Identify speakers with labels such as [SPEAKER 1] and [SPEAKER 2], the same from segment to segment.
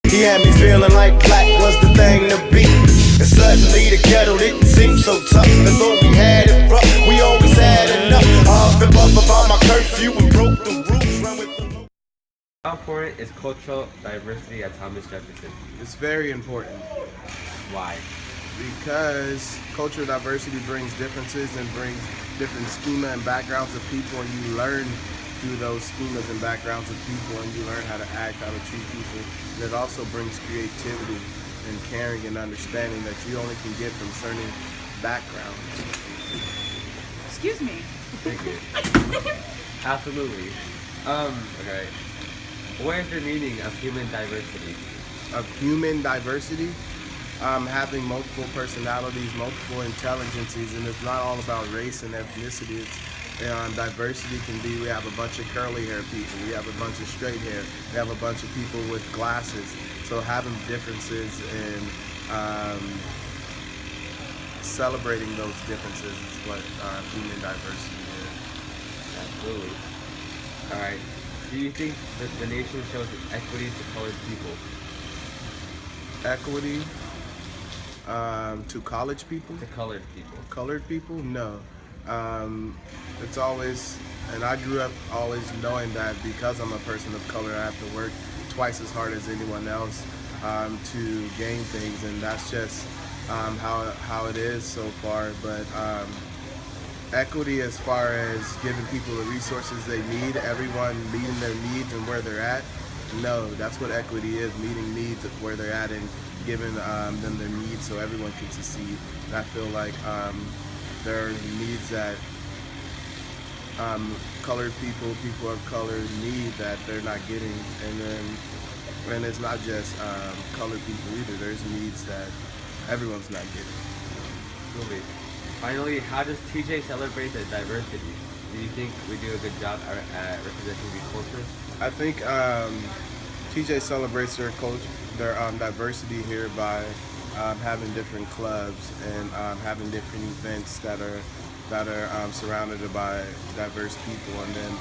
[SPEAKER 1] He had me feeling like black was the thing to be. And suddenly the ghetto didn't seem so tough. As though we had it rough, we always had enough. I flip up about my curfew and broke the rules. Run with the
[SPEAKER 2] How important is cultural diversity at Thomas Jefferson?
[SPEAKER 3] It's very important
[SPEAKER 2] Why?
[SPEAKER 3] because cultural diversity brings differences and brings different schema and backgrounds of people, and you learn through those schemas and backgrounds of people, and you learn how to act, how to treat people. And it also brings creativity and caring and understanding that you only can get from certain backgrounds.
[SPEAKER 4] Excuse me.
[SPEAKER 2] Thank you. Absolutely. Okay. What is the meaning of human diversity?
[SPEAKER 3] Of human diversity, having multiple personalities, multiple intelligences, and it's not all about race and ethnicity. It's, diversity can be, we have a bunch of curly hair people, we have a bunch of straight hair, we have a bunch of people with glasses. So having differences and celebrating those differences is what human diversity is.
[SPEAKER 2] Absolutely. Alright. Do you think that the nation shows equity to colored people?
[SPEAKER 3] Equity to college people?
[SPEAKER 2] To colored people.
[SPEAKER 3] Colored people? No. It's always, and I grew up always knowing that because I'm a person of color, I have to work twice as hard as anyone else to gain things, and that's just how it is so far. But equity as far as giving people the resources they need, everyone meeting their needs and where they're at, no, that's what equity is, meeting needs of where they're at and giving them their needs so everyone can succeed. And I feel like there are needs that colored people, people of color need that they're not getting, and it's not just colored people either. There's needs that everyone's not getting.
[SPEAKER 2] Absolutely. Finally, how does TJ celebrate the diversity? Do you think we do a good job at representing these cultures?
[SPEAKER 3] I think TJ celebrates their culture, their diversity here by having different clubs and having different events that are surrounded by diverse people, and then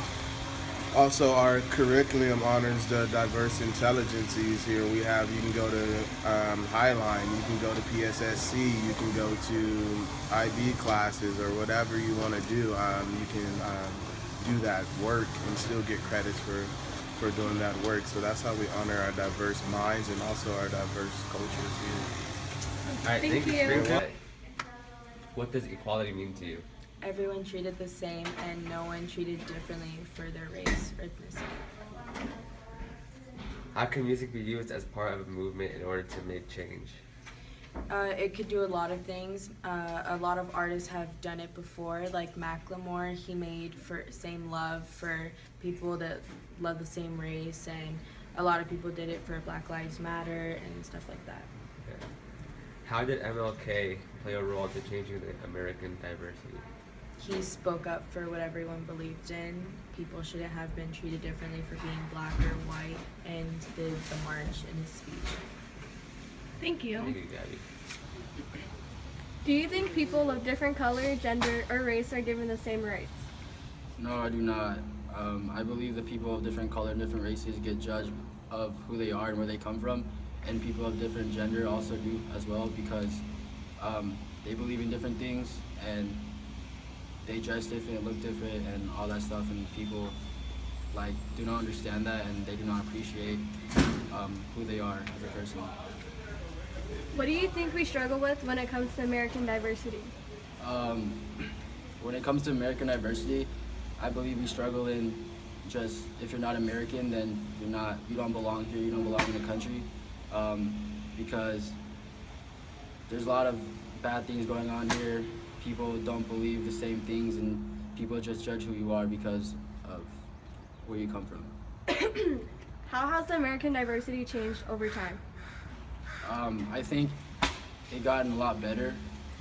[SPEAKER 3] also our curriculum honors the diverse intelligences here. We have, you can go to Highline, you can go to PSSC, you can go to IB classes or whatever you want to do. You can do that work and still get credits for doing that work. So that's how we honor our diverse minds and also our diverse cultures here.
[SPEAKER 2] All right, thank you. What does equality mean to you?
[SPEAKER 5] Everyone treated the same and no one treated differently for their race or ethnicity.
[SPEAKER 2] How can music be used as part of a movement in order to make change?
[SPEAKER 5] It could do a lot of things. A lot of artists have done it before, like Macklemore. He made for same love for people that love the same race, and a lot of people did it for Black Lives Matter and stuff like that.
[SPEAKER 2] Okay. How did MLK play a role to changing the American diversity?
[SPEAKER 5] He spoke up for what everyone believed in. People shouldn't have been treated differently for being black or white, and did the march in his speech.
[SPEAKER 4] Thank you.
[SPEAKER 2] Thank you, Gabby.
[SPEAKER 6] Do you think people of different color, gender, or race are given the same rights?
[SPEAKER 7] No, I do not. I believe that people of different color and different races get judged of who they are and where they come from, and people of different gender also do as well, because they believe in different things and they dress different, look different, and all that stuff, and people do not understand that, and they do not appreciate who they are as a person.
[SPEAKER 6] What do you think we struggle with when it comes to American diversity?
[SPEAKER 7] When it comes to American diversity, I believe we struggle in just, if you're not American, then you don't belong here, you don't belong in the country, because there's a lot of bad things going on here. People don't believe the same things, and people just judge who you are because of where you come from.
[SPEAKER 6] How has the American diversity changed over time?
[SPEAKER 7] I think it gotten a lot better,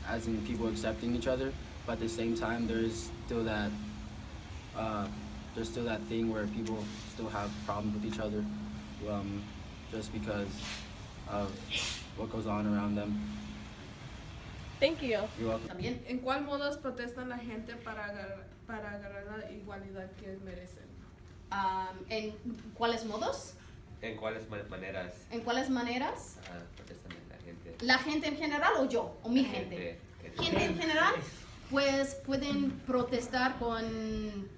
[SPEAKER 7] as in people accepting each other, but at the same time there's still that thing where people still have problems with each other, just because of what goes on around them.
[SPEAKER 6] Thank you.
[SPEAKER 7] You're welcome.
[SPEAKER 8] También. ¿En cuál modos protestan la gente para agarrar la igualdad que merecen?
[SPEAKER 9] ¿En cuáles modos?
[SPEAKER 2] ¿En cuáles maneras
[SPEAKER 9] ¿En cuáles maneras?
[SPEAKER 2] protestan la gente?
[SPEAKER 9] ¿La gente en general o yo? ¿O mi gente? Gente en general, pues pueden protestar con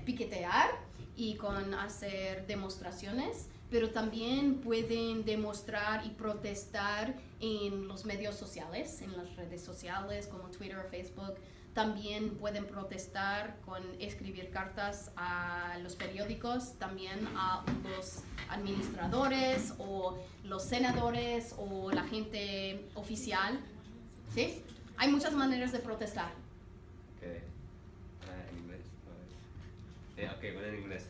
[SPEAKER 9] piquetear y con hacer demostraciones, pero también pueden demostrar y protestar en los medios sociales, en las redes sociales como Twitter o Facebook. También pueden protestar con escribir cartas a los periódicos, también a los administradores o los senadores o la gente oficial. ¿Sí? Hay muchas maneras de protestar.
[SPEAKER 2] Okay. En inglés. Okay, well in English.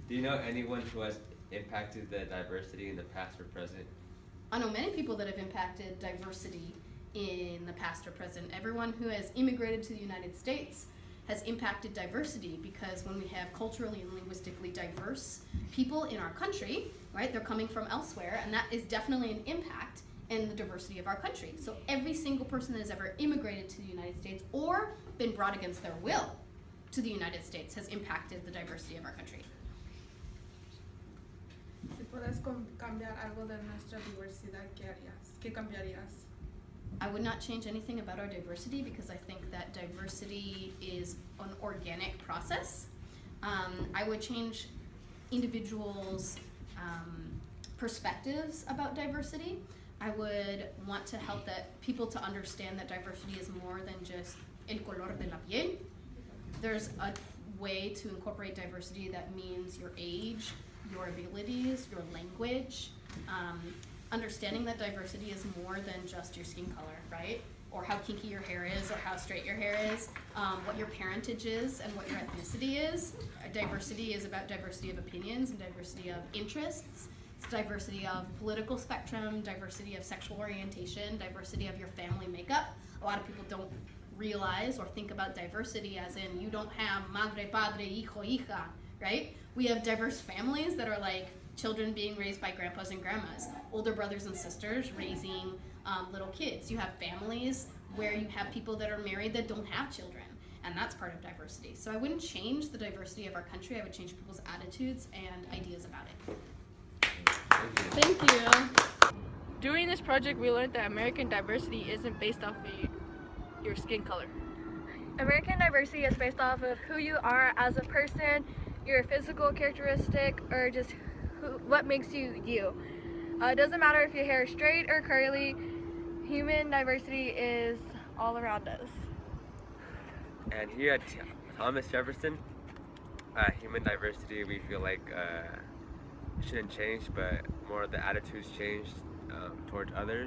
[SPEAKER 2] Do you know anyone who has impacted the diversity in the past or present?
[SPEAKER 9] I know many people that have impacted diversity in the past or present. Everyone who has immigrated to the United States has impacted diversity, because when we have culturally and linguistically diverse people in our country, right, they're coming from elsewhere, and that is definitely an impact in the diversity of our country. So every single person that has ever immigrated to the United States or been brought against their will to the United States has impacted the diversity of our country.
[SPEAKER 8] Si puedes cambiar algo de nuestra diversidad, ¿qué harías? ¿Qué cambiarías?
[SPEAKER 9] I would not change anything about our diversity, because I think that diversity is an organic process. I would change individuals' perspectives about diversity. I would want to help people to understand that diversity is more than just el color de la piel. There's a way to incorporate diversity that means your age, your abilities, your language. Understanding that diversity is more than just your skin color, right? Or how kinky your hair is, or how straight your hair is, what your parentage is, and what your ethnicity is. Diversity is about diversity of opinions and diversity of interests. It's diversity of political spectrum, diversity of sexual orientation, diversity of your family makeup. A lot of people don't realize or think about diversity as in you don't have madre, padre, hijo, hija, right? We have diverse families that are like children being raised by grandpas and grandmas, older brothers and sisters raising little kids. You have families where you have people that are married that don't have children, and that's part of diversity. So I wouldn't change the diversity of our country, I would change people's attitudes and ideas about it.
[SPEAKER 6] Thank you. During this project, we learned that American diversity isn't based off of your skin color. American diversity is based off of who you are as a person, your physical characteristic, or just what makes you you. It doesn't matter if your hair is straight or curly, human diversity is all around us.
[SPEAKER 2] And here at Thomas Jefferson, human diversity, we feel like shouldn't change, but more the attitudes changed towards others.